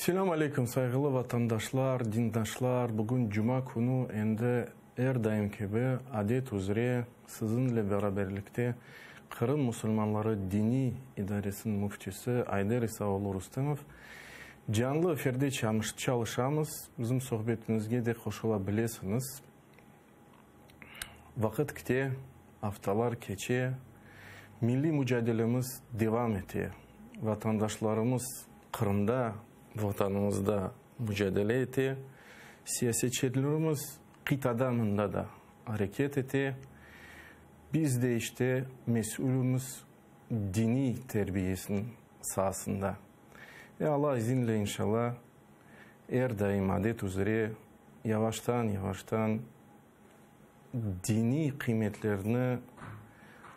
Selam aleyküm saygılı vatandaşlar, dindaşlar. Bugün Cuma günü her daim gibi adet üzere sizinle beraberlikte Kırım Müslümanları Dini İdaresinin müftisi Aydar İsaoğlu Rustamov canlı efirde çalışamız. Bizim sohbetimizge de koşulabilirsiniz. Vakit gitti, haftalar geçe, milli mücadelemiz devam etti. Vatandaşlarımız Kırım'da, vatanımızda mücadele etti. Siyasetçilerimiz kıtada da hareket etti. Biz de işte mesulümüz dini terbiyesinin sahasında. Ve Allah izinle inşallah her daim adet üzere yavaştan dini kıymetlerini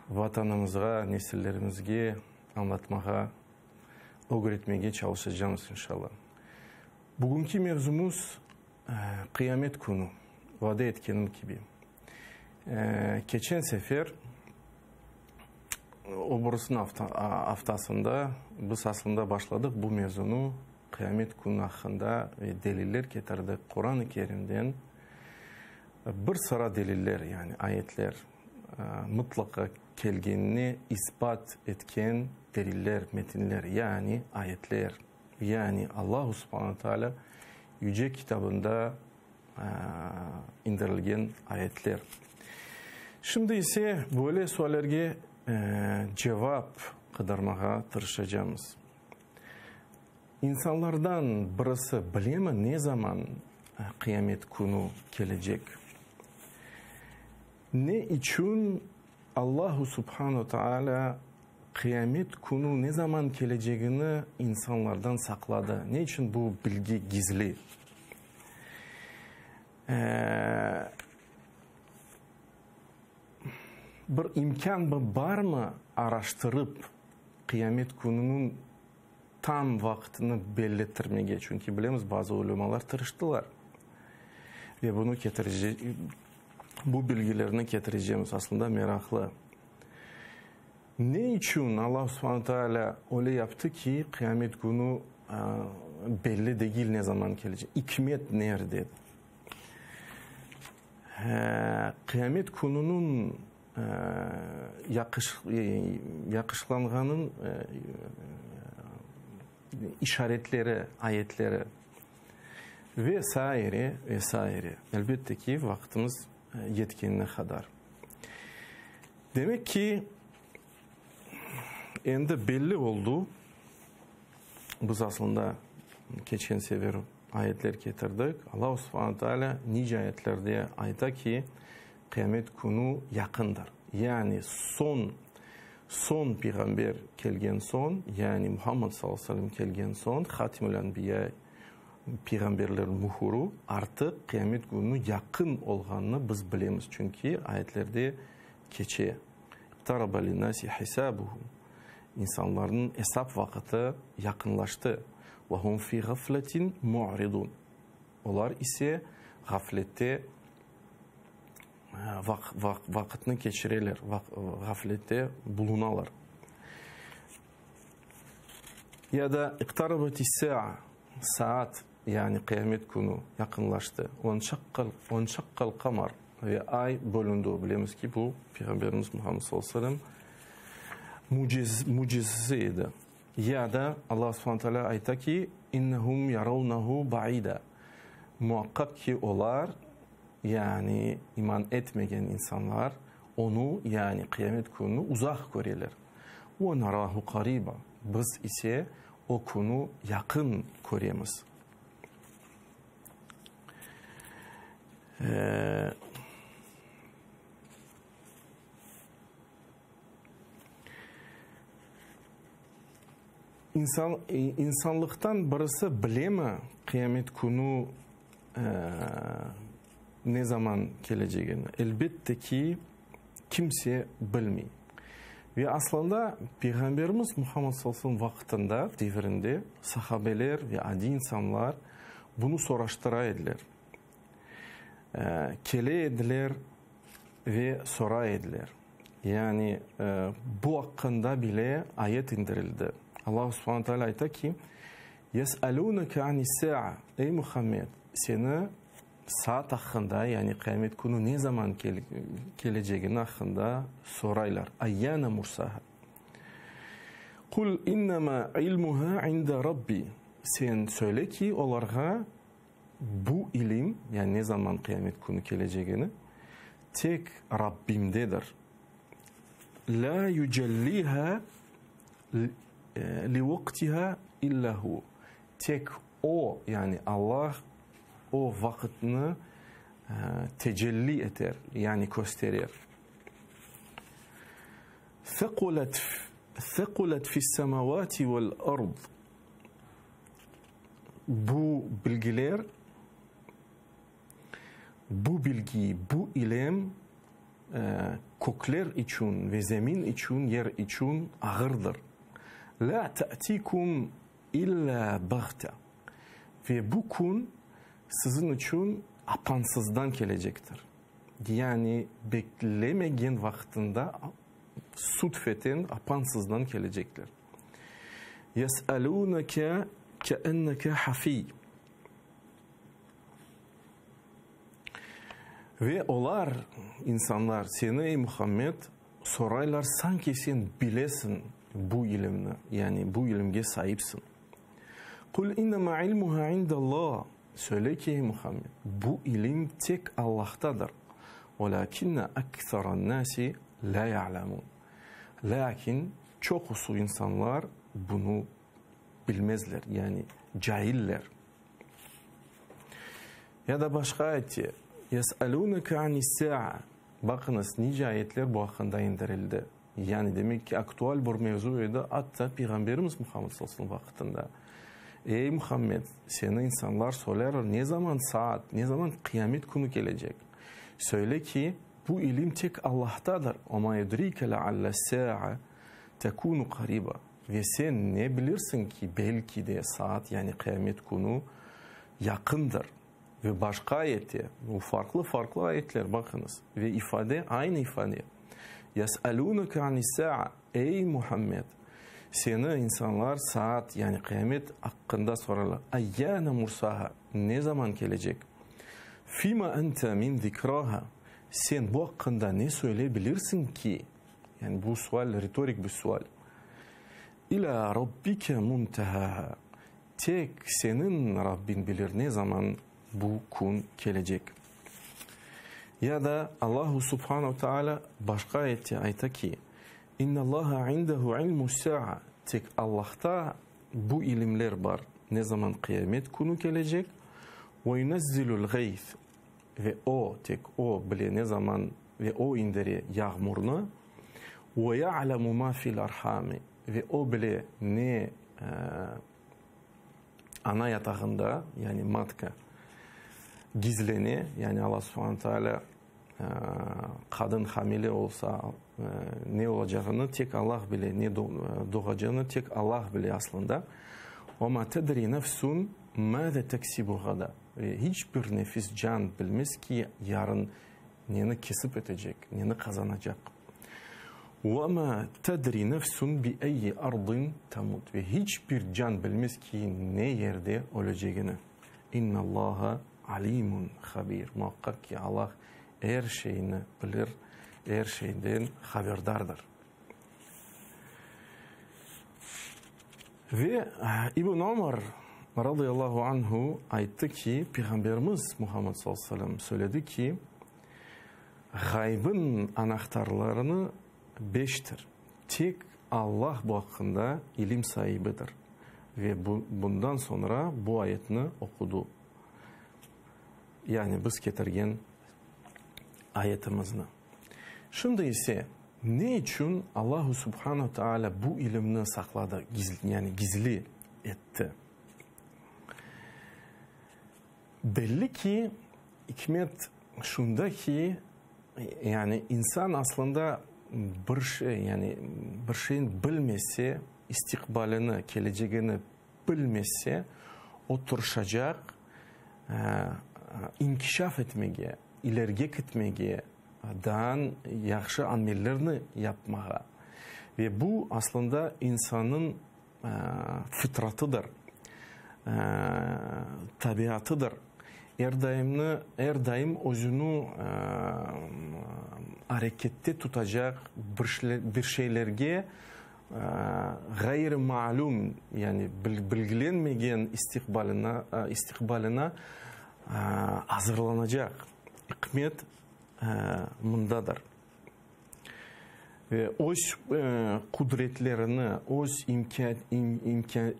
vatanımıza, nesillerimizge anlatmaya, öğretmeye çalışacağız inşallah. Bugünkü mevzumuz kıyamet günü. Vade etkenim gibi. Geçen sefer oburus'un haftasında biz aslında başladık bu mevzunu kıyamet günü hakkında deliller getirdik. Kur'an-ı Kerim'den bir sıra deliller yani ayetler mutlaka kelgenini ispat etken deliller, metinler yani ayetler. Yani Allah Subhanahu Teala Yüce Kitabında indirilgen ayetler. Şimdi ise böyle sorularga cevap kıdarmağa tırışacağımız. İnsanlardan birisi bilemi ne zaman kıyamet günü gelecek? Ne için Allah Subhanahu Teala kıyamet günü ne zaman geleceğini insanlardan sakladı? Ne için bu bilgi gizli? Bir imkan var mı araştırıp kıyamet gününün tam vaktini belirtmeye? Çünkü bilemiz bazı ulemalar tırıştılar. Ve bunu bu bilgilerini getireceğimiz aslında meraklı. Ne için Allah Subhanahu Teala öyle yaptı ki kıyamet günü belli değil ne zaman gelecek? Hikmet nerede? Kıyamet gününün yakışlanğanın işaretleri, ayetleri vesaire. Elbette ki vaktimiz yetkinine kadar. Demek ki endi belli oldu. Biz aslında geçen sefer ayetler getirdik. Allah Subhanahu Teala nice ayetlerde ayta ki kıyamet günü yakındır. Yani son peygamber kelgen son, yani Muhammed sallallahu aleyhi ve sellem kelgen son, Hatimul Enbiya peygamberlerin muhuru artık kıyamet günü yakın olganını biz bilemiz. Çünkü ayetlerde geçe "İqtaraba linnâsi hisabuhum" İnsanların hesap vakti yakınlaştı. Ve hum fi gafletin mu'ridun. Onlar ise gaflette vakitini geçirirler, gaflette bulunalar. Ya da "İqtarabati saat" yani kıyamet günü yakınlaştı. "Onşakkal kamar" ve ay bölündü. Bilemiz ki bu Peygamberimiz Muhammed sallallahu aleyhi ve sellem mucizesiydi. Ya da Allah Subhanahu Teala ayta ki "İnnehum yaravnahu ba'ida" muhakkak ki onlar yani iman etmeyen insanlar onu yani kıyamet gününü uzak görürler. "Ve narahu qariba" biz ise o günü yakın göremiz. İnsanlıktan birisi bilemi kıyamet günü ne zaman geleceğini? Elbette ki kimse bilmiyor. Ve aslında Peygamberimiz Muhammed sallallahu aleyhi ve sellem vaktinde, devrinde sahabeler ve adi insanlar bunu soruşturaydılar. Kele ediler ve soraydılar. Yani bu hakkında bile ayet indirildi. Allah Subhanahu Teala ayta ki Yes'alûneke anis-sâ'a. Ey Muhammed, seni saat hakkında, yani kıyamet günü ne zaman geleceğini hakkında soraylar. Ayyâne mursaha. Kul innema ilmuha inde Rabbi. Sen söyle ki onlara bu ilim, yani ne zaman kıyamet günü geleceğini tek Rabbimdedir. La yücelliha li vaktiha illahu. Tek o, yani Allah o vakitini tecelli eder, yani gösterir. Thekulet fis semavati vel ard. Bu bilgiler, bu bilgi, bu ilim kökler için ve zemin için, yer için ağırdır. La ta'tikum illa bagta. Ve bu gün sizin için apansızdan gelecektir. Yani beklemeyen vaktinde sudfeten apansızdan gelecekler. Yes'alûneke keenneke hafî. Ve onlar, insanlar, seni ey Muhammed sorarlar sanki sen bilesin bu ilimni, yani bu ilimge sahipsin. Kul innema ilmuha indallah. Söyle ki ey Muhammed, bu ilim tek Allah'tadır. Walakinne ekseran nasi la ya'lemun. Lakin çokusu insanlar bunu bilmezler, yani cahiller. Ya da başka ayeti. Yes'alûneke anis-sâ'a. Bakınız nice ayetler bu hakkında indirildi. Yani demek ki aktüel bir mevzuydu. Hatta Peygamberimiz Muhammed sallallahu aleyhi ve sellem vaktinde. Ey Muhammed, seni insanlar sorar ne zaman saat, ne zaman kıyamet günü gelecek. Söyle ki bu ilim tek Allah'tadır. Ama yedrike le'alle's-sâ'a tekûnu qariba. Ve sen ne bilirsin ki belki de saat, yani kıyamet günü yakındır. Ve başka ayeti, bu farklı ayetler bakınız. Ve ifade aynı ifade. Yes'alûneke anis-sâ'a. Ey Muhammed, seni insanlar saat, yani kıyamet hakkında sorarlar. Ayyâne mursaha. Ne zaman gelecek? Fîme ente min zikraha. Sen bu hakkında ne söyleyebilirsin ki? Yani bu sual retorik bir sual. İlâ rabbike muntehaha. Tek senin Rabbin bilir ne zaman bu gün gelecek. Ya da Allahu Subhanahu Teala başka ayette ayta ki İnna Allaha indehu ilmus-sâ'a. Tek Allah'ta bu ilimler var. Ne zaman kıyamet günü gelecek? Ve yunezzilul gayth. Ve o, tek o bile ne zaman, ve o indiri yağmurunu. Ve ya'lemu ma fil arhami. Ve o bile ne ana yatağında, yani matka gizleni, yani Allah Subhanahu Teala kadın hamile olsa ne olacağını tek Allah bile, ne doğacağını tek Allah bile aslında. Ama tedri nefsun mâze teksibu gada. Hiçbir nefis can bilmez ki yarın neni kesip edecek, neni kazanacak. وَمَا تَدْرِ نَفْسٌ بِأَيِّ أَرْضٍ تَمُوتُ. Ve hiçbir can bilmez ki ne yerde öleceğini. اِنَّ اللّٰهَ عَلِيمٌ خَبِيرٌ. Muhakkak ki Allah her şeyini bilir, her şeyden haberdardır. Ve İbn Ömer radıyallahu anhu ayıttı ki Peygamberimiz Muhammed sallallahu aleyhi ve sellem söyledi ki gaybın anahtarlarını 5'tir. Tek Allah bu hakkında ilim sahibidir. Ve bundan sonra bu ayetini okudu. Yani biz getirgen ayetimizini. Şimdi ise ne için Allah Subhanahu Teala bu ilimni sakladı, yani gizli etti? Belli ki hikmet şunda ki yani insan aslında bir şey, yani bir şeyin bilmesi, istikbalini, geleceğini bilmesi, oturacak, inkişaf etmeye, ileriye gitmeye, daha yaxşı amellerini yapmaya. Ve bu aslında insanın fıtratıdır. tabiatıdır. Her daim özünü harekette tutacak bir şeylerge gayri malum, yani bilgilenmeyen istikbalına hazırlanacak. Hikmet bundadır. Ve öz kudretlerini, öz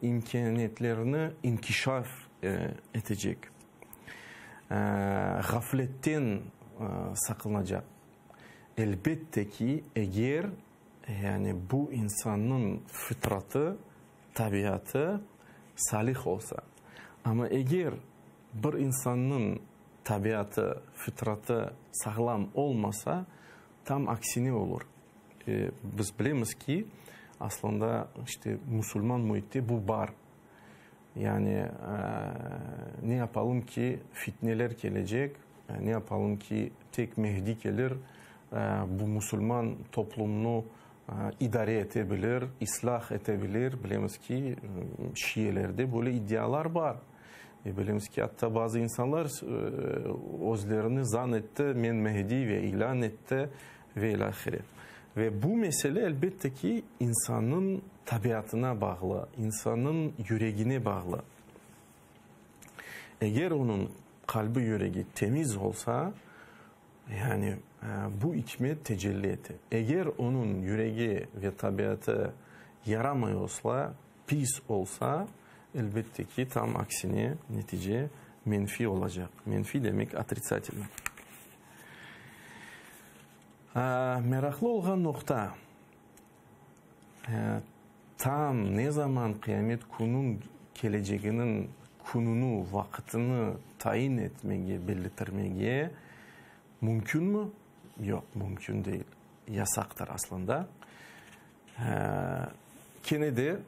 imkaniyetlerini inkişaf edecek. Gafletten sakınacak. Elbette ki eğer yani bu insanın fıtratı, tabiatı salih olsa, ama eğer bir insanın tabiatı, fıtratı sağlam olmasa tam aksine olur. Biz bilemiz ki aslında işte Müslüman muhitte bu var. Yani ne yapalım ki fitneler gelecek, ne yapalım ki tek Mehdi gelir, bu Müslüman toplumunu idare edebilir, ıslah edebilir. Bilemiz ki Şiilerde böyle iddialar var. Bilemiz ki hatta bazı insanlar özlerini zannetti, men Mehdi ve ilan etti ve ilahire. Ve bu mesele elbette ki insanın tabiatına bağlı, insanın yüreğine bağlı. Eğer onun kalbi yüreği temiz olsa, yani bu hikmet tecelli etti. Eğer onun yüreği ve tabiatı yaramıyorsa, pis olsa, elbette ki tam aksine netice menfi olacak. Menfi demek отрицательно. Meraklı olan nokta, tam ne zaman kıyamet günün geleceğinin gününü, vaktini tayin etmeye, belirtmeye mümkün mü? Yok, mümkün değil. Yasaktır aslında. Gene de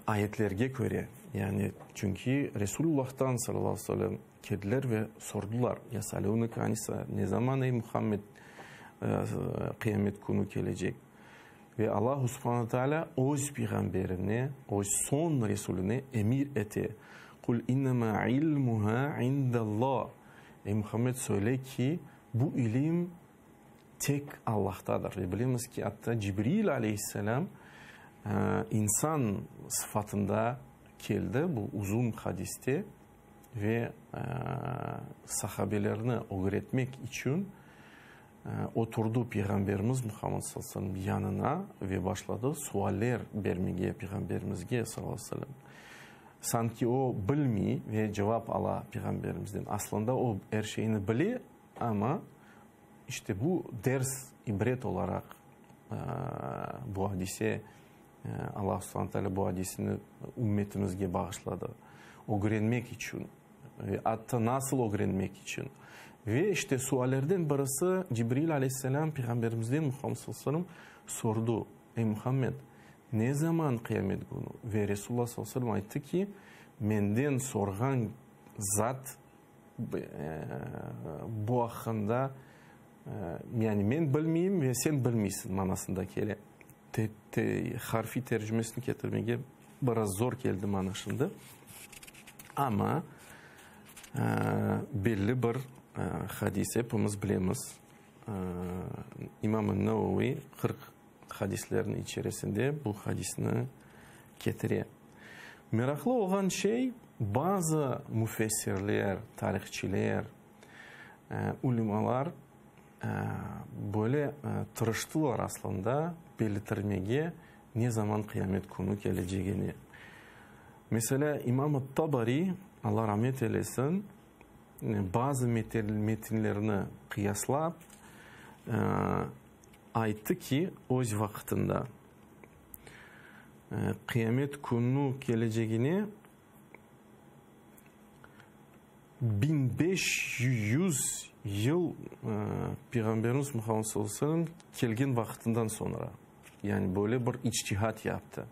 ayetlerge göre, yani çünkü Resulullah'tan sallallahu aleyhi ve sellem geldiler ve sordular. Yasalûneke anisa, ne zaman ey Muhammed kıyamet günü gelecek? Ve Allah subhanahu teala öz peygamberine, öz son Resulüne emir etti. Kul innema ilmuha indallah. Ey Muhammed söyle ki bu ilim tek Allah'tadır. Ve biliriz ki hatta Cibril aleyhisselam insan sıfatında geldi bu uzun hadiste ve sahabelerini öğretmek için oturdu Peygamberimiz Muhammed sallallahu aleyhi ve sellem yanına ve başladı sualler vermeye Peygamberimizge sallallahu aleyhi ve sellem. Sanki o bilmiyor ve cevap ala Peygamberimizden. Aslında o her şeyini biliyor ama işte bu ders, ibret olarak bu hadise Allah subhanahu teala bu hadisini ümmetimizge bağışladı. Öğrenmek için ve hatta nasıl öğrenmek için. Ve işte suallerden birisi Cibril aleyhisselam Peygamberimizden Muhammed sallallahu aleyhi ve sellem sordu. Ey Muhammed, ne zaman kıyamet günü? Ve Resulullah sallallahu aleyhi ve sellem ayıttı ki menden sorgan zat bu hakkında yani men bilmeyeyim ve sen bilmeysin manasında gele. Harfi tercümesini getirmeye biraz zor geldi bana şimdi. Ama belli bir hadis hepimiz bilemiz. İmam-ı Nevevi 40 hadislerin içerisinde bu hadisini getiriyor. Meraklı olan şey bazı müfessirler, tarihçiler, ulemalar böyle tırıştılar aslında belirtmeye ne zaman kıyamet günü geleceğini. Mesela İmam-ı Tabari, Allah rahmet eylesin, bazı metinlerini kıyaslap ayıttı ki o vaktinde kıyamet günü geleceğini 1500 yıl Peygamberimiz Muhammed sallallahu aleyhi ve sellem gelgen vaktinden sonra, yani böyle bir içtihat yaptı.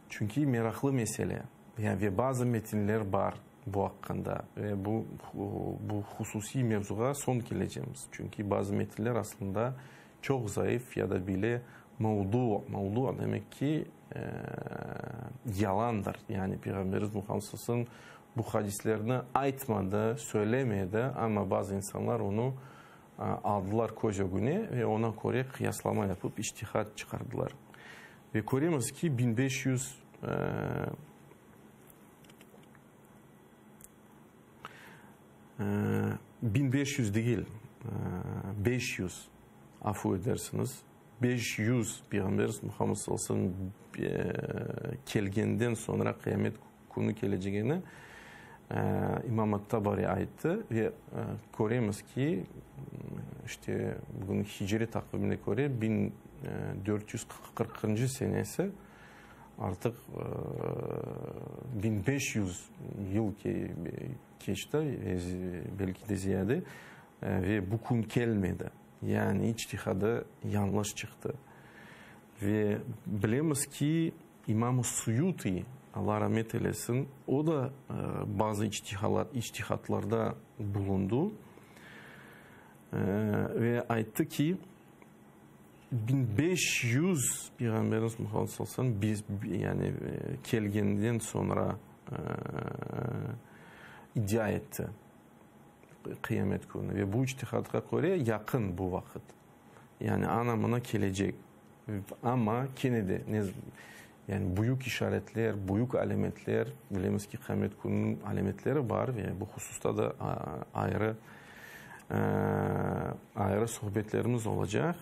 Çünkü meraklı mesele. Yani ve bazı metinler var bu hakkında ve bu hususi mevzuya son geleceğimiz. Çünkü bazı metinler aslında çok zayıf ya da bile Mevdu demek ki yalandır. Yani Peygamberimiz Muhammed sallallahu aleyhi ve sellem bu hadislerini aytmadı, söylemedi ama bazı insanlar onu aldılar koca güne ve ona göre kıyaslama yapıp içtihat çıkardılar. Ve görüyoruz ki 1500 değil, 500 afu edersiniz. 500 Peygamberimiz Muhammed sallallahu aleyhi ve sellem kelgenden sonra kıyamet günü geleceğini İmam At-Tabari ayıttı ve görüyoruz ki işte bugün hicri takvimine göre 1440. senesi artık 1500 yıl geçti belki de ziyade ve bu gün gelmedi. Yani içtihadı yanlış çıktı. Ve bilemiz ki İmam-ı Suyuti Allah rahmet eylesin o da bazı içtihatlarda bulundu. Ve ayıttı ki 1500 Peygamberimiz Muhammed sallallahu aleyhi ve sellem biz yani kelgenden sonra iddia etti kıyamet günü ve bu içtihat'a göre yakın bu vakit. Yani anlamına gelecek. Ama yine de yani büyük işaretler, büyük alametler, bilemiz ki kıyamet gününün alametleri var ve bu hususta da ayrı sohbetlerimiz olacak.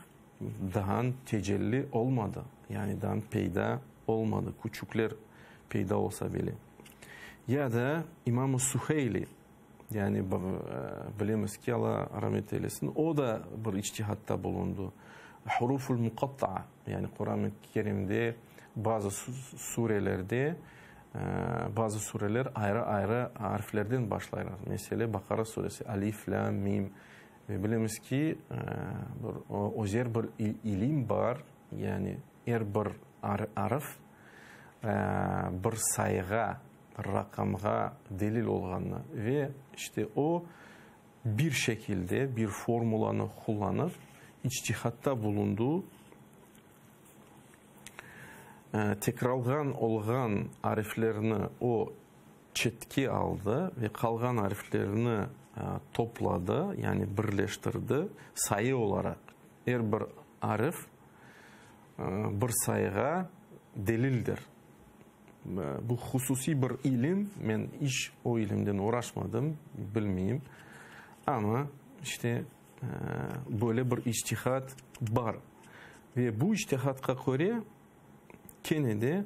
Daha tecelli olmadı. Yani daha peyda olmadı. Küçükler peyda olsa bile. Ya da İmam-ı Suheyli yani bilemiz ki Allah rahmet eylesin o da bir içtihatta bulundu. Huruful mukatta'a yani Kur'an-ı Kerim'de bazı surelerde bazı sureler ayrı harflerden başlarlar. Mesela Bakara suresi Alif, Lam, Mim ve bilemiz ki özel bir ilim var yani bir harf bir sayıga rakamga delil olganı ve işte o bir şekilde bir formulanı kullanıp içtihatta bulunduğu tekrarlanan olgan harflerini o çetki aldı ve kalan harflerini topladı yani birleştirdi sayı olarak her bir harf bir sayıga delildir. Bu hususi bir ilim. Ben hiç o ilimden uğraşmadım, bilmeyeyim. Ama işte böyle bir içtihat var. Ve bu içtihatka göre gene de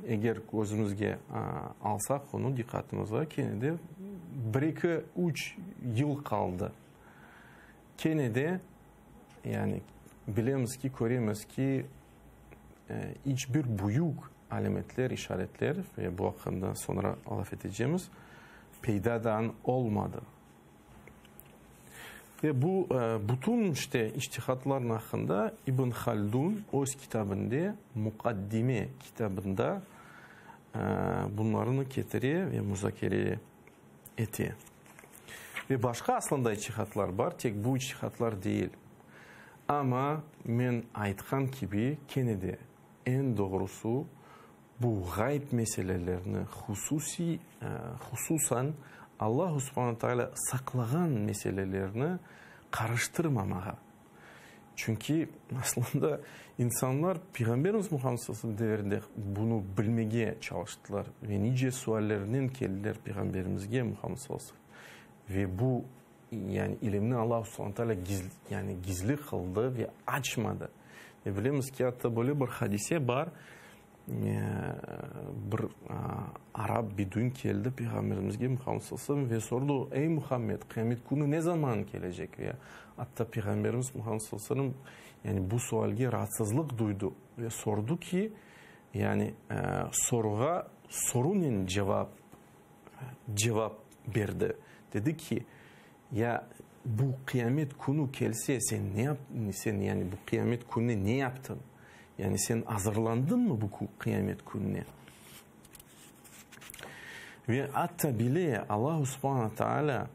eğer gözümüzge alsak onu dikkatimize gene de 1-2-3 yıl kaldı. Gene de yani bilemiz ki, göremiz ki hiçbir büyük alametler, işaretler ve bu hakkında sonra laf edeceğimiz peydadan olmadı. Ve bu bütün işte içtihatların hakkında İbn Haldun öz kitabında, Mukaddime kitabında bunlarını getiriyor ve müzakere ediyor. Ve başka aslında içtihatlar var, tek bu içtihatlar değil. Ama ben aytkan gibi gene de en doğrusu bu gayb meselelerini hususan Allah subhanahu teala saklagan meselelerini karıştırmamağa. Çünkü aslında insanlar Peygamberimiz Muhammed sallallahu aleyhi ve sellem devrinde bunu bilmeye çalıştılar ve nice suallerinin geldiler Peygamberimizge Muhammed sallallahu aleyhi ve sellem. Ve bu yani ilimini Allah subhanahu teala gizli kıldı ve açmadı. Ve bilemiz ki hatta böyle bir hadise var. Bir Arap Bedouin geldi Peygamberimizge Muhammed sallallahu aleyhi ve sellem ve sordu: ey Muhammed, kıyamet günü ne zaman gelecek? Ve hatta Peygamberimiz Muhammed sallallahu aleyhi ve sellem yani bu sualge rahatsızlık duydu ve sordu ki yani soruğa sorunun cevap verdi. Dedi ki ya bu kıyamet günü gelse sen ne yaptın? Sen yani bu kıyamet günü ne yaptın? Yani sen hazırlandın mı bu kıyamet gününe? Ve hatta bile Allah subhanahu teala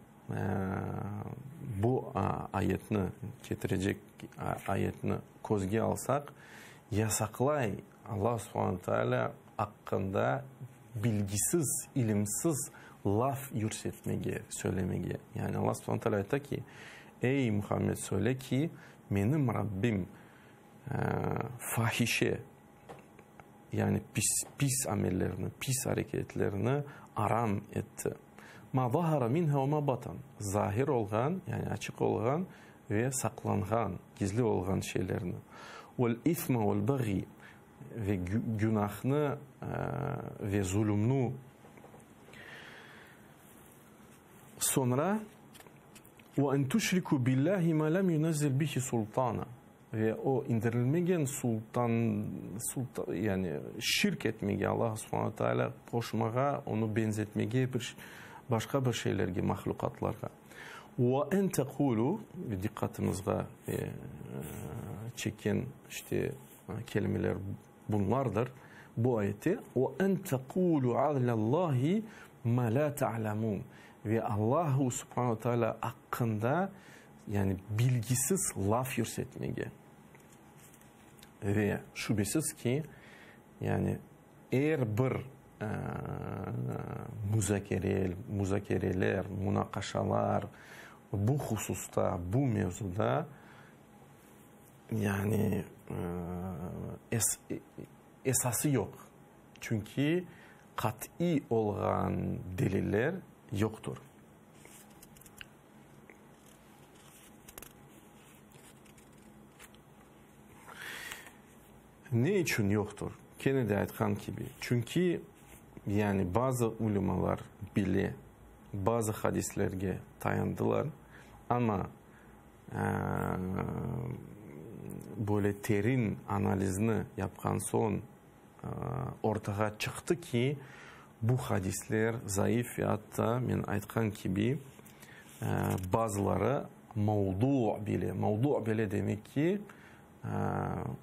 bu ayetini getirecek ayetini kozge alsak yasaklay Allah subhanahu teala hakkında bilgisiz, ilimsiz laf yürsetmege, söylemege. Yani Allah subhanahu teala ayta ki, ey Muhammed söyle ki, benim Rabbim fahişe, yani pis amellerini, pis hareketlerini aram etti. Ma zahara minha ve ma batan. Zahir olgan, yani açık olgan ve saklangan, gizli olgan şeylerini. Vel isma vel bagi, ve günahını ve zulümünü. Sonra ve en tuşriku billahi ma lem yunazzil bihi sultana. Ve o indirilmegen sultan yani şirk etmege, Allah subhanahu teala koşmaga, onu benzetmege, başka bir şeylerge, mahlukatlarga. Ve en tekulu, dikkatimizge çeken işte kelimeler bunlardır bu ayeti. Ve en tekulu alallahi ma la ta'lemun. Ve Allah subhanahu teala hakkında yani bilgisiz laf yürsetmege. Ve şüphesiz ki yani eğer bir müzakereler, münakaşalar bu hususta, bu mevzuda yani esası yok. Çünkü kat'i olan deliller yoktur. Ne için yoktur? Kennedy aytkan gibi. Çünkü yani bazı ulemalar bile bazı hadislerge dayandılar ama böyle terin analizini yapkan son ortaya çıktı ki bu hadisler zayıf ve hatta men aytkan gibi bazıları mevdu bile. Mevdu bile demek ki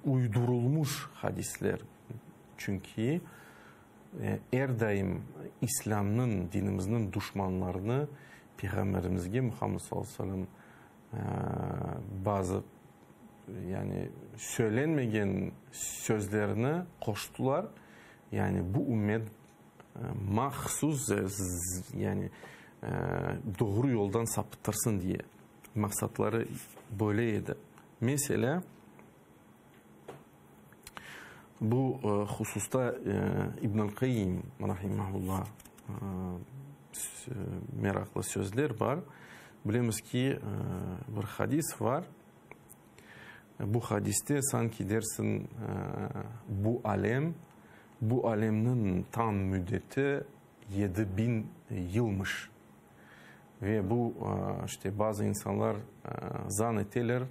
uydurulmuş hadisler. Çünkü her daim İslam'ın, dinimizin düşmanlarını Peygamberimizge Muhammed sallallahu aleyhi ve sellem bazı yani söylenmegen sözlerini koştular. Yani bu ümmet mahsus yani doğru yoldan sapıtırsın diye maksatları böyleydi. Mesela bu hususta İbn-i Kayyim rahimahullah meraklı sözler var. Bilemiz ki bir hadis var. Bu hadiste sanki dersin bu alemin tam müddeti 7000 yılmış. Ve bu işte bazı insanlar zannederler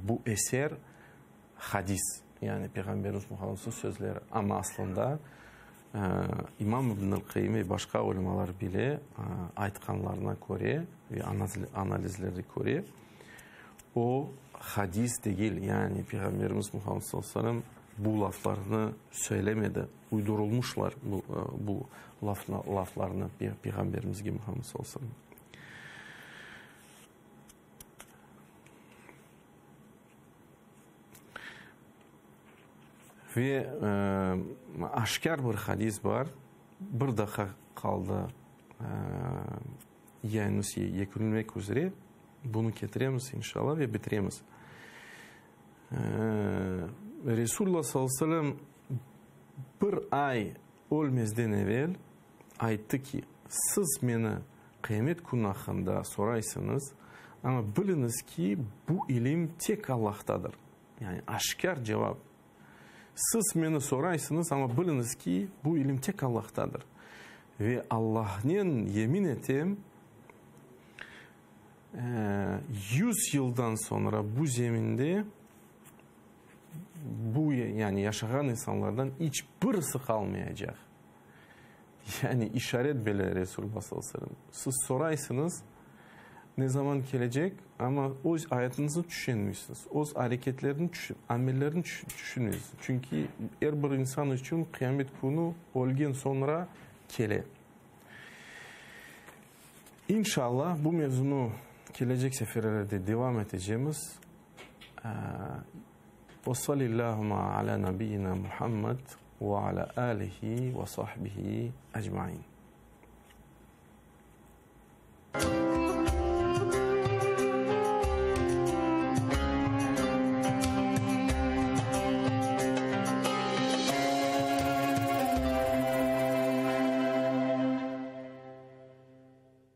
bu eser hadis. Yani Peygamberimiz Muhammed'in sözleri. Ama aslında İmam İbn-i Kayyim ve başka ulemalar bile aytkanlarına göre ve analizleri göre o hadis değil. Yani Peygamberimiz Muhammed sallallahu aleyhi ve sellem bu laflarını söylemedi. Uydurulmuşlar bu laflarını Peygamberimiz gibi Muhammed sallallahu aleyhi ve sellem. Ve aşkar bir hadis var. Bir daha kaldı yayınımız yekünlenmek üzere. Bunu getiremiz inşallah ve bitiremiz. Resulullah sallallahu aleyhi ve sellem bir ay ölmezden evvel aytdı ki siz beni kıyamet günü hakkında soraysınız ama biliniz ki bu ilim tek Allah'tadır. Yani aşkar cevap. Siz beni soraysınız ama biliniz ki bu ilim tek Allah'tadır. Ve Allah'ın yemin etim 100 yıldan sonra bu zeminde bu yani yaşayan insanlardan hiçbirisi kalmayacak. Yani işaret bile Resulullah sallallahu aleyhi ve sellem. Siz soraysınız ne zaman gelecek ama o hayatınızı düşünmüyorsunuz. O hareketlerini, amellerini düşünmüyorsunuz. Çünkü her bir insan için kıyamet günü olgen sonra kele. İnşallah bu mevzunu gelecek seferlerde devam edeceğimiz Ve sallallahu ala nebiyyina Muhammed ve ala alihi ve sahbihi ecmain.